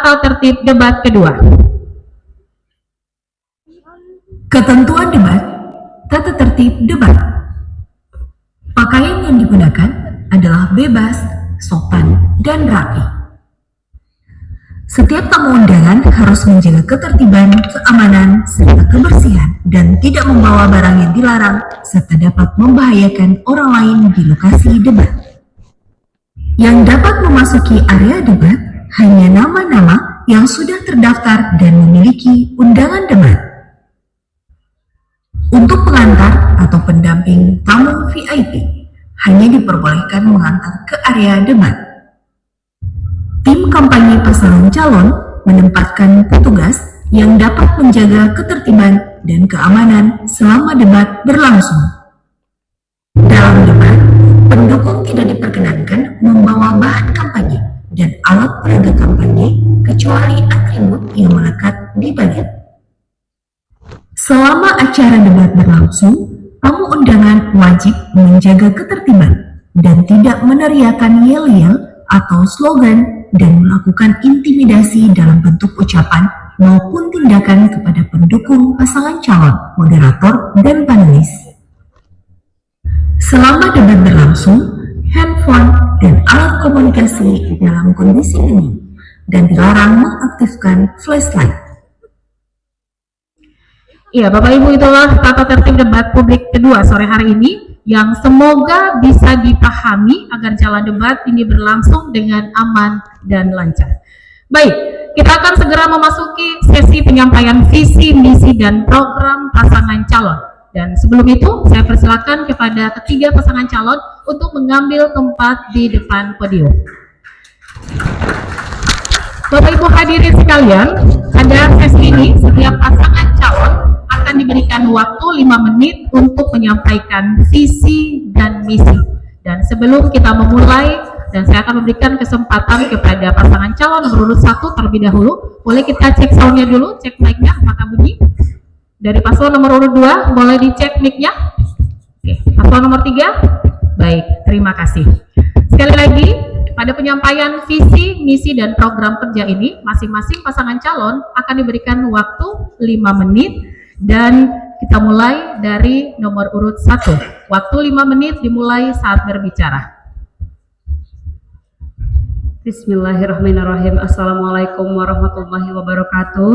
tata tertib debat kedua. Ketentuan debat, tata tertib debat. Pakaian yang digunakan adalah bebas, sopan, dan rapi. Setiap tamu undangan harus menjaga ketertiban, keamanan, serta kebersihan, dan tidak membawa barang yang dilarang, serta dapat membahayakan orang lain di lokasi debat. Yang dapat memasuki area debat hanya nama-nama yang sudah terdaftar dan memiliki undangan debat. Untuk pengantar atau pendamping tamu VIP, hanya diperbolehkan mengantar ke area debat. Tim kampanye pasangan calon menempatkan petugas yang dapat menjaga ketertiban dan keamanan selama debat berlangsung. Dalam debat, pendukung tidak diperkenankan membawa bahan kampanye dan alat peraga kampanye kecuali atribut yang melekat di badan. Selama acara debat berlangsung, tamu undangan wajib menjaga ketertiban dan tidak meneriakan yel-yel atau slogan dan melakukan intimidasi dalam bentuk ucapan maupun tindakan kepada pendukung pasangan calon, moderator, dan panelis. Selama debat berlangsung, handphone dan alat komunikasi dalam kondisi hening dan dilarang mengaktifkan flashlight. Iya, Bapak Ibu, itulah tata tertib debat publik kedua sore hari ini yang semoga bisa dipahami agar jalan debat ini berlangsung dengan aman dan lancar. Baik, kita akan segera memasuki sesi penyampaian visi, misi, dan program pasangan calon. Dan sebelum itu, saya persilakan kepada ketiga pasangan calon untuk mengambil tempat di depan podium. Bapak Ibu hadirin sekalian, pada sesi ini setiap pasangan calon akan diberikan waktu 5 menit untuk menyampaikan visi dan misi. Dan sebelum kita memulai, dan saya akan memberikan kesempatan kepada pasangan calon nomor urut 1 terlebih dahulu. Boleh kita cek soundnya dulu, cek mic-nya, apakah bunyi? Dari paslon nomor urut 2, boleh dicek mic-nya? Oke, paslon nomor 3? Baik, terima kasih. Sekali lagi, pada penyampaian visi, misi, dan program kerja ini, masing-masing pasangan calon akan diberikan waktu 5 menit, dan kita mulai dari nomor urut 1. Waktu 5 menit dimulai saat berbicara. Bismillahirrahmanirrahim. Assalamualaikum warahmatullahi wabarakatuh.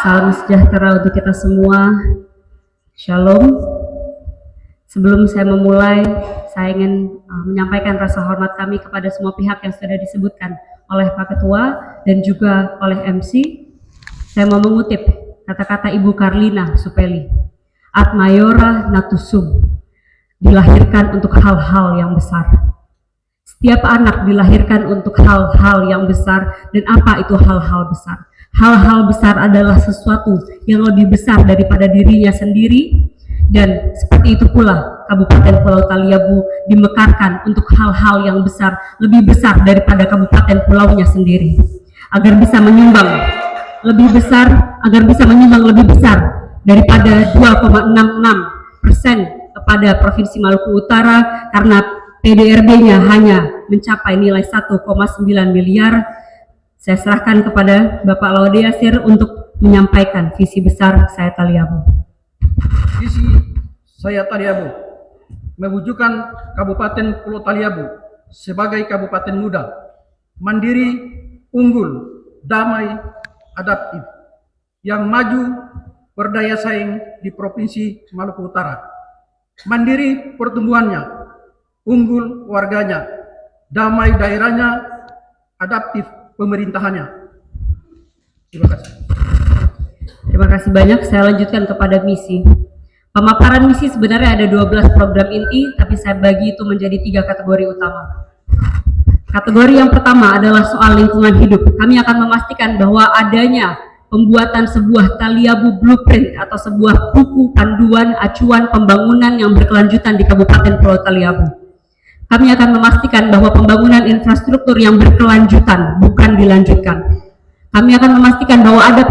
Salam sejahtera untuk kita semua. Shalom. Sebelum saya memulai, saya ingin menyampaikan rasa hormat kami kepada semua pihak yang sudah disebutkan oleh Pak Ketua dan juga oleh MC. Saya mau mengutip kata-kata Ibu Karlina Supeli, ad mayora natusum, dilahirkan untuk hal-hal yang besar. Setiap anak dilahirkan untuk hal-hal yang besar. Dan apa itu hal-hal besar? Hal-hal besar adalah sesuatu yang lebih besar daripada dirinya sendiri. Dan seperti itu pula Kabupaten Pulau Taliabu dimekarkan untuk hal-hal yang besar, lebih besar daripada kabupaten pulaunya sendiri, agar bisa menyumbang lebih besar, lebih besar daripada 2,66% kepada Provinsi Maluku Utara, karena PDRB-nya hanya mencapai nilai 1,9 miliar. Saya serahkan kepada Bapak Laude Yasir untuk menyampaikan visi besar saya Taliabu. Visi saya Taliabu mewujudkan Kabupaten Pulau Taliabu sebagai kabupaten muda, mandiri, unggul, damai, adaptif, yang maju, berdaya saing di Provinsi Maluku Utara. Mandiri pertumbuhannya, unggul warganya, damai daerahnya, adaptif pemerintahannya. Terima kasih. Terima kasih banyak. Saya lanjutkan kepada misi. Pemaparan misi sebenarnya ada 12 program inti, tapi saya bagi itu menjadi 3 kategori utama. Kategori yang pertama adalah soal lingkungan hidup. Kami akan memastikan bahwa adanya pembuatan sebuah Taliabu Blueprint atau sebuah buku panduan acuan pembangunan yang berkelanjutan di Kabupaten Pulau Taliabu. Kami akan memastikan bahwa pembangunan infrastruktur yang berkelanjutan, bukan dilanjutkan. Kami akan memastikan bahwa ada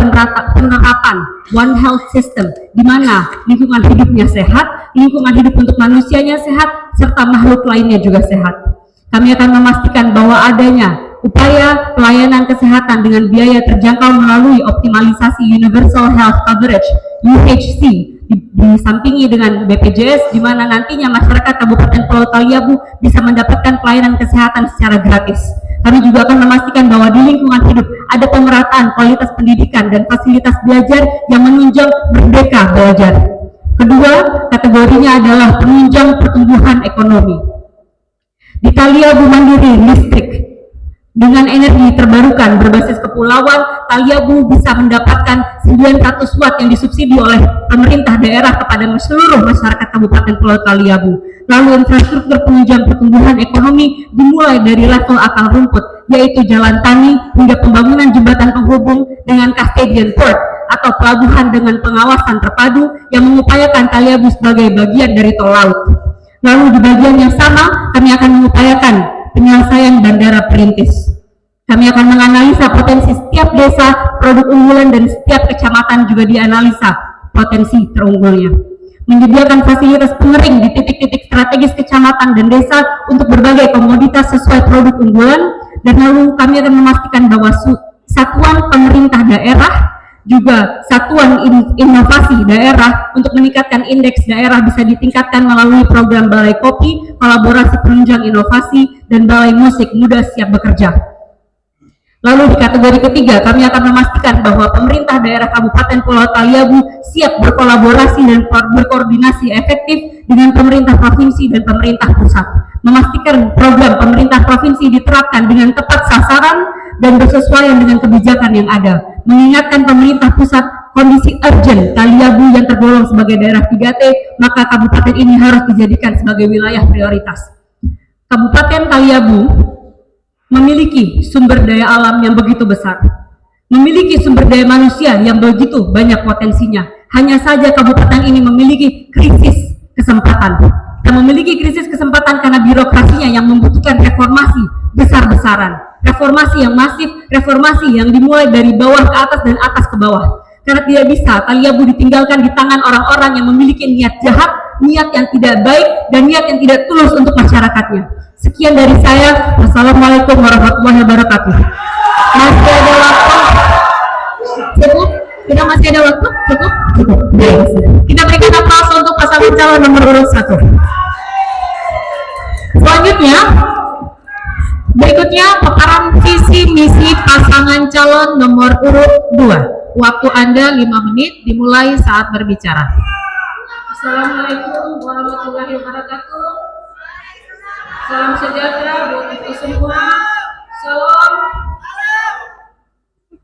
penerapan One Health System, di mana lingkungan hidupnya sehat, lingkungan hidup untuk manusianya sehat, serta makhluk lainnya juga sehat. Kami akan memastikan bahwa adanya upaya pelayanan kesehatan dengan biaya terjangkau melalui optimalisasi Universal Health Coverage UHC disampingi dengan BPJS, di mana nantinya masyarakat Kabupaten Pulau Taliabu bisa mendapatkan pelayanan kesehatan secara gratis. Kami juga akan memastikan bahwa di lingkungan hidup ada pemerataan kualitas pendidikan dan fasilitas belajar yang menunjang merdeka belajar. Kedua, kategorinya adalah penunjang pertumbuhan ekonomi. Di Taliabu Mandiri Listrik dengan energi terbarukan berbasis kepulauan, Taliabu bisa mendapatkan 900 watt yang disubsidi oleh pemerintah daerah kepada seluruh masyarakat Kabupaten Pulau Taliabu. Lalu infrastruktur penunjang pertumbuhan ekonomi dimulai dari level akar rumput, yaitu jalan tani hingga pembangunan jembatan penghubung dengan Custodian Port atau pelabuhan dengan pengawasan terpadu yang mengupayakan Taliabu sebagai bagian dari tol laut. Lalu di bagian yang sama, kami akan mengupayakan penyelesaian bandara perintis. Kami akan menganalisa potensi setiap desa, produk unggulan, dan setiap kecamatan juga dianalisa potensi terunggulnya. Menyediakan fasilitas pengering di titik-titik strategis kecamatan dan desa untuk berbagai komoditas sesuai produk unggulan, dan lalu kami akan memastikan bahwa satuan pemerintah daerah juga satuan inovasi daerah untuk meningkatkan indeks daerah bisa ditingkatkan melalui program Balai Kopi, kolaborasi penunjang inovasi, dan Balai Musik Muda Siap Bekerja. Lalu di kategori ketiga, kami akan memastikan bahwa pemerintah daerah Kabupaten Pulau Taliabu siap berkolaborasi dan berkoordinasi efektif dengan pemerintah provinsi dan pemerintah pusat. Memastikan program pemerintah provinsi diterapkan dengan tepat sasaran dan bersesuaian dengan kebijakan yang ada. Mengingatkan pemerintah pusat kondisi urgent Taliabu yang tergolong sebagai daerah 3T, maka kabupaten ini harus dijadikan sebagai wilayah prioritas. Kabupaten Taliabu memiliki sumber daya alam yang begitu besar, memiliki sumber daya manusia yang begitu banyak potensinya. Hanya saja kabupaten ini memiliki krisis kesempatan. Dan memiliki krisis kesempatan karena birokrasinya yang membutuhkan reformasi besar-besaran. Reformasi yang masif, reformasi yang dimulai dari bawah ke atas dan atas ke bawah. Karena tidak bisa Taliabu ditinggalkan di tangan orang-orang yang memiliki niat jahat, niat yang tidak baik, dan niat yang tidak tulus untuk masyarakatnya. Sekian dari saya. Wassalamualaikum warahmatullahi wabarakatuh. Masih ada waktu? Cukup? Kita masih ada waktu? Cukup? Cukup. Kita berikan aplaus untuk pasangan calon nomor urut 1. Selanjutnya, berikutnya pemaparan visi misi pasangan calon nomor urut 2. Waktu Anda 5 menit dimulai saat berbicara. Assalamualaikum warahmatullahi wabarakatuh. Salam sejahtera buat kita semua. Salam.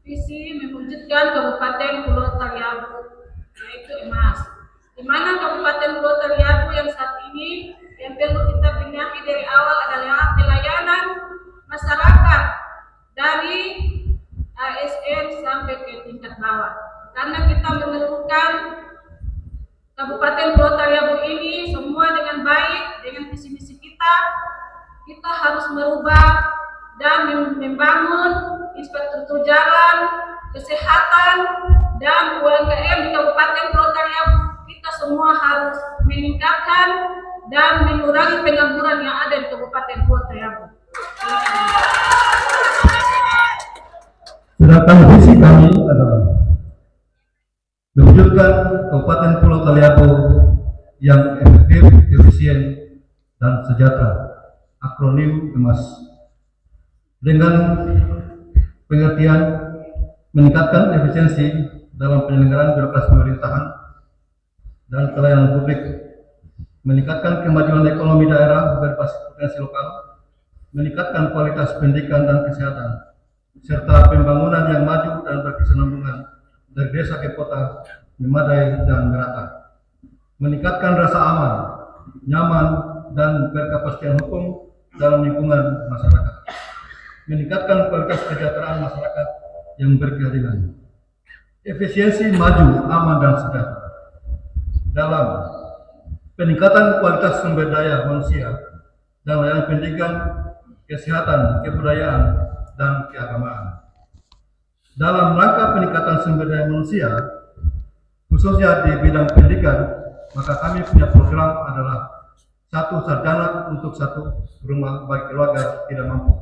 Visi mewujudkan Kabupaten Pulau Taliabu, yaitu emas. Di mana Kabupaten Pulau Taliabu yang saat ini yang perlu kita benahi dari awal adalah pelayanan masyarakat dari ASN sampai ke tingkat bawah. Karena kita memerlukan Kabupaten Pulau Taliabu ini semua dengan baik, dengan visi misi kita harus merubah dan membangun infrastruktur jalan, kesehatan, dan UMKM di Kabupaten Pulau Taliabu. Kita semua harus meningkatkan dan mengurangi pengangguran yang ada di Kabupaten Pulau Taliabu. Sedangkan visi kami adalah mewujudkan Kabupaten Pulau Taliabu yang efektif, efisien, dan sejahtera, akronim EMAS, dengan pengertian meningkatkan efisiensi dalam penyelenggaraan birokrasi pemerintahan dan pelayanan publik, meningkatkan kemajuan ekonomi daerah berbasis potensi lokal, meningkatkan kualitas pendidikan dan kesehatan, serta pembangunan yang maju dan berkesinambungan dari desa ke kota memadai dan merata, meningkatkan rasa aman, nyaman, dan berkepastian hukum dalam lingkungan masyarakat, meningkatkan kualitas kesejahteraan masyarakat yang berkeadilan, efisiensi, maju, aman, dan sejahtera dalam peningkatan kualitas sumber daya manusia dan layanan pendidikan, kesehatan, kebudayaan, dan keagamaan. Dalam rangka peningkatan sumber daya manusia, khususnya di bidang pendidikan, maka kami punya program adalah 1 sarjana untuk 1 rumah bagi keluarga tidak mampu.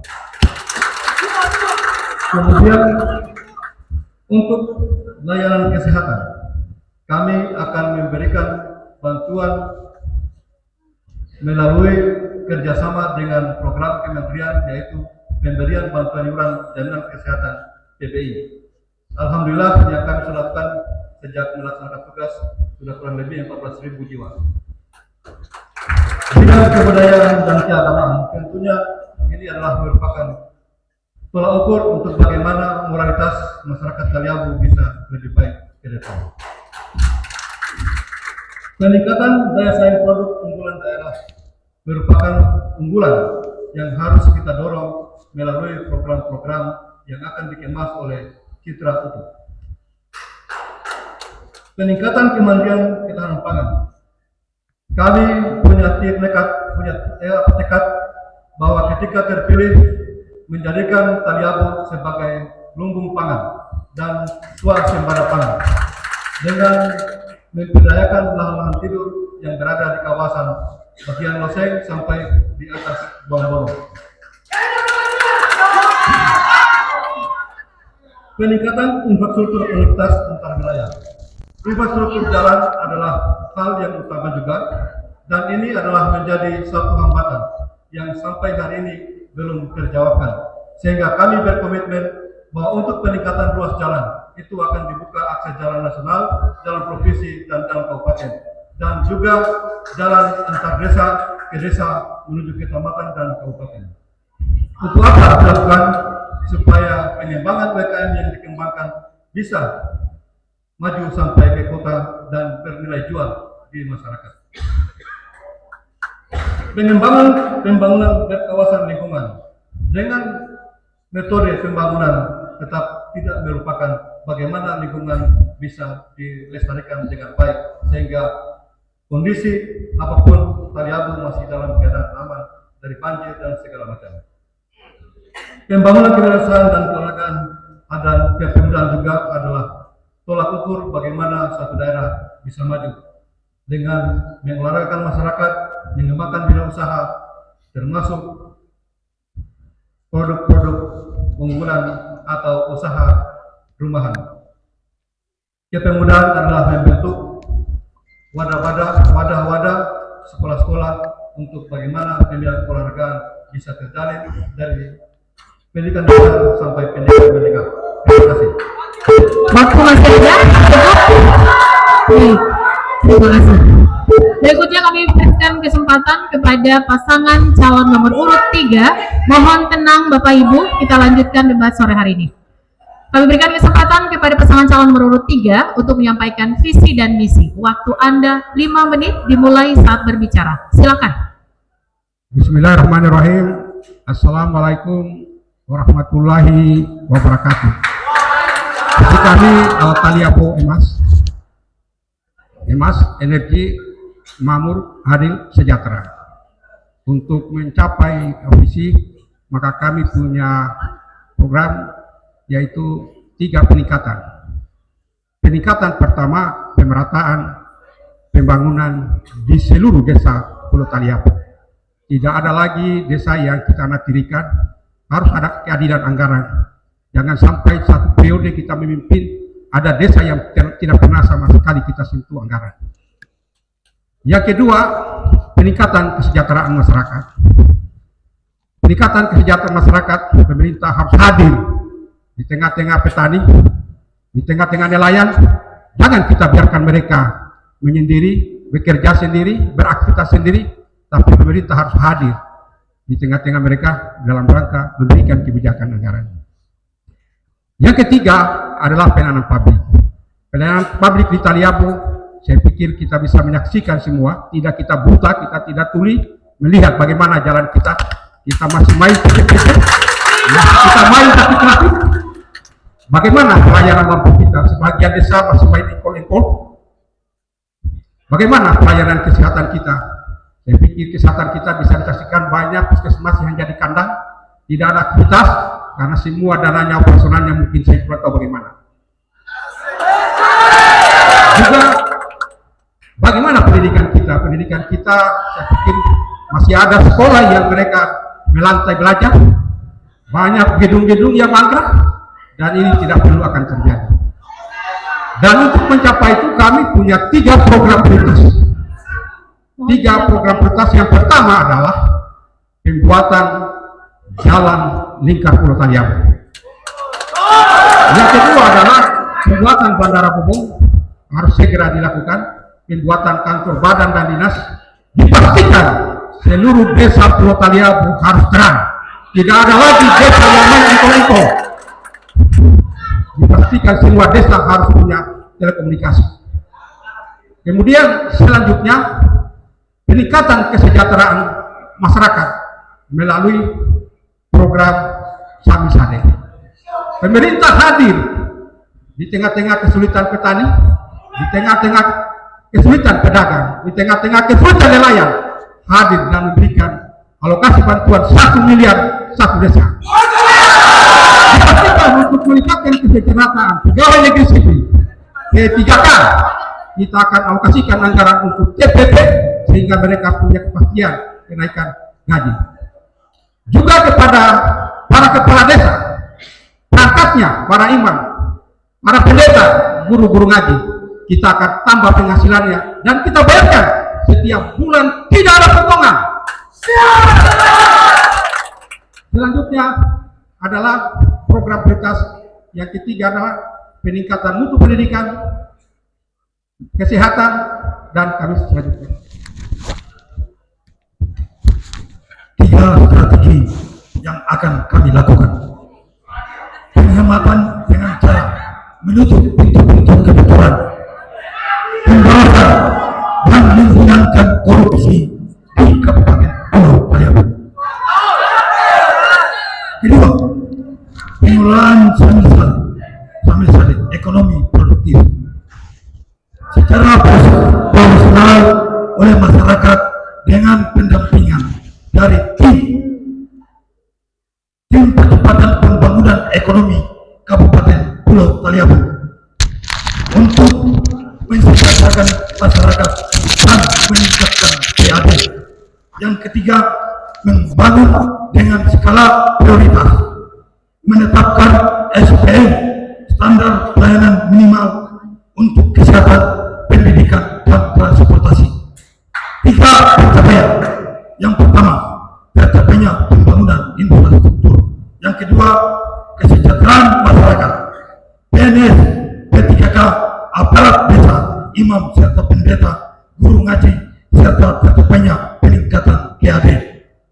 Kemudian untuk layanan kesehatan, kami akan memberikan bantuan melalui kerjasama dengan program kementerian, yaitu pemberian bantuan iuran jaminan kesehatan PBI. Alhamdulillah yang kami sudah lakukan sejak melaksanakan tugas sudah kurang lebih 14.000 jiwa. Bidang kebudayaan dan keagamaan tentunya ini adalah merupakan tolak ukur untuk bagaimana moralitas masyarakat Taliabu bisa lebih baik ke depan. Peningkatan daya saing produk unggulan daerah merupakan unggulan yang harus kita dorong melalui program-program yang akan dikemas oleh Citra Utuh. Peningkatan kemandirian ketahanan pangan. Kami punya tekad bahwa ketika terpilih menjadikan Taliabu sebagai lumbung pangan dan swasembada pangan dengan memberdayakan lahan-lahan tidur yang berada di kawasan bagian loseng sampai di atas Buang-Borong. Peningkatan infrastruktur universitas antar wilayah. Infrastruktur jalan adalah hal yang utama juga, dan ini adalah menjadi satu hambatan yang sampai hari ini belum terjawabkan. Sehingga kami berkomitmen bahwa untuk peningkatan ruas jalan itu akan dibuka akses jalan nasional, jalan provinsi, dan jalan kabupaten, dan juga jalan antar desa ke desa menuju kecamatan dan kabupaten. Untuk apa dilakukan? Supaya pengembangan UMKM yang dikembangkan bisa maju sampai ke kota dan bernilai jual di masyarakat. Pembangunan kawasan lingkungan dengan metode pembangunan tetap tidak melupakan bagaimana lingkungan bisa dilestarikan dengan baik sehingga kondisi apapun Taliabu masih dalam keadaan aman dari banjir dan segala macam. Pembangunan kewirausahaan dan keolahragaan dan kepemudaan juga adalah tolak ukur bagaimana suatu daerah bisa maju dengan mengolahragakan masyarakat, mengembangkan wirausaha, termasuk produk-produk unggulan atau usaha rumahan. Kepemudaan adalah membentuk wadah-wadah sekolah-sekolah untuk bagaimana pembinaan olahraga bisa terjalin dari pendidikan dasar sampai pendidikan menengah. Terima kasih. Waktu masih ada? Baik, terima kasih. Berikutnya kami berikan kesempatan kepada pasangan calon nomor urut 3. Mohon tenang Bapak Ibu, kita lanjutkan debat sore hari ini. Kami berikan kesempatan kepada pasangan calon nomor urut 3 untuk menyampaikan visi dan misi. Waktu Anda 5 menit dimulai saat berbicara. Silakan. Bismillahirrahmanirrahim. Assalamualaikum warahmatullahi wabarakatuh. Jadi kami Taliabu Emas Energi Makmur Adil Sejahtera. Untuk mencapai visi maka kami punya program yaitu 3 peningkatan. Peningkatan pertama pemerataan pembangunan di seluruh desa Pulau Taliabu. Tidak ada lagi desa yang kita natirikan, harus ada keadilan anggaran. Jangan sampai satu periode kita memimpin ada desa yang tidak pernah sama sekali kita sentuh anggaran. Yang kedua, peningkatan kesejahteraan masyarakat. Peningkatan kesejahteraan masyarakat, pemerintah harus hadir di tengah-tengah petani, di tengah-tengah nelayan. Jangan kita biarkan mereka menyendiri, bekerja sendiri, beraktivitas sendiri, tapi pemerintah harus hadir di tengah-tengah mereka dalam rangka memberikan kebijakan anggaran. Yang ketiga adalah pelayanan publik. Pelayanan publik di Taliabu, saya pikir kita bisa menyaksikan semua, tidak kita buta, kita tidak tuli, melihat bagaimana jalan kita masih main kecil-kecil, kita main tapi bagaimana pelayanan lampu kita, sebagian desa masih main engkol-engkol. Bagaimana pelayanan kesehatan kita? Saya pikir kesehatan kita bisa disaksikan banyak puskesmas yang jadi kandang, tidak ada aktivitas, karena semua dananya operasionalnya mungkin saya kurang tahu bagaimana. Juga bagaimana pendidikan kita? Pendidikan kita saya pikir masih ada sekolah yang mereka melantai belajar, banyak gedung-gedung yang mangkrak, dan ini tidak perlu akan terjadi. Dan untuk mencapai itu kami punya 3 program prioritas. 3 program prioritas. Yang pertama adalah pembuatan jalan lingkar Pulau Taliabu. Yang kedua adalah pembuatan Bandara Bobong harus segera dilakukan. Pembuatan kantor badan dan dinas, dipastikan seluruh desa Pulau Taliabu harus terang. Tidak ada lagi desa yang main info-info. Dipastikan semua desa harus punya telekomunikasi. Kemudian selanjutnya peningkatan kesejahteraan masyarakat melalui program Samisade. Pemerintah hadir di tengah-tengah kesulitan petani, di tengah-tengah kesulitan pedagang, di tengah-tengah kesulitan nelayan, hadir dan memberikan alokasi bantuan 1 miliar 1 desa. Dipastikan untuk meningkatkan kesejahteraan pegawai negeri sipil. K3K, kita akan alokasikan anggaran untuk TPP sehingga mereka punya kepastian kenaikan gaji. Juga kepada para kepala desa, perangkatnya, para imam, para pendeta, guru-guru ngaji, kita akan tambah penghasilannya dan kita bayarkan setiap bulan, tidak ada potongan. Selanjutnya adalah program prioritas yang ketiga adalah peningkatan mutu pendidikan, kesehatan, dan kami selanjutnya. 3 strategi yang akan kami lakukan. Penghematan dengan cara menutup pintu-pintu kebetulan, pemberantasan dan menghilangkan korupsi di Kabupaten Pulau Taliabu. Kedua, pengelolaan Samisade ekonomi produktif secara profesional oleh masyarakat dengan pendampingan dari tim percepatan pembangunan ekonomi Kabupaten Pulau Taliabu untuk mensejahterakan masyarakat dan meningkatkan PAD. Yang ketiga, membangun dengan skala prioritas, menetapkan SPM standar pelayanan minimal untuk kesehatan, pendidikan, dan transportasi. 3 pencapaian. Yang pertama, tercapainya pembangunan infrastruktur. Yang kedua, kesejahteraan masyarakat. PNS, P3K, aparat desa, imam serta pendeta, guru ngaji, serta tercapainya peningkatan PAD.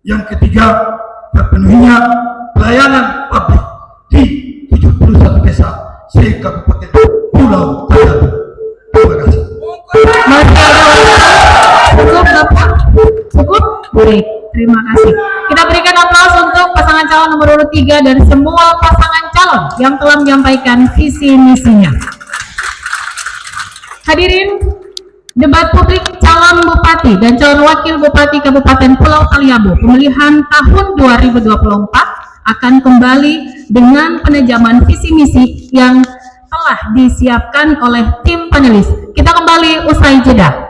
Yang ketiga, terpenuhinya pelayanan publik di 71 desa se-Kabupaten Pulau Taliabu. Terima kasih. Cukup Bapak? Cukup? Baik, terima kasih. Kita berikan aplaus untuk pasangan calon nomor urut 3 dan semua pasangan calon yang telah menyampaikan visi misinya. Hadirin, debat publik calon bupati dan calon wakil bupati Kabupaten Pulau Taliabu pemilihan tahun 2024 akan kembali dengan penajaman visi misi yang telah disiapkan oleh tim panelis. Kita kembali usai jeda.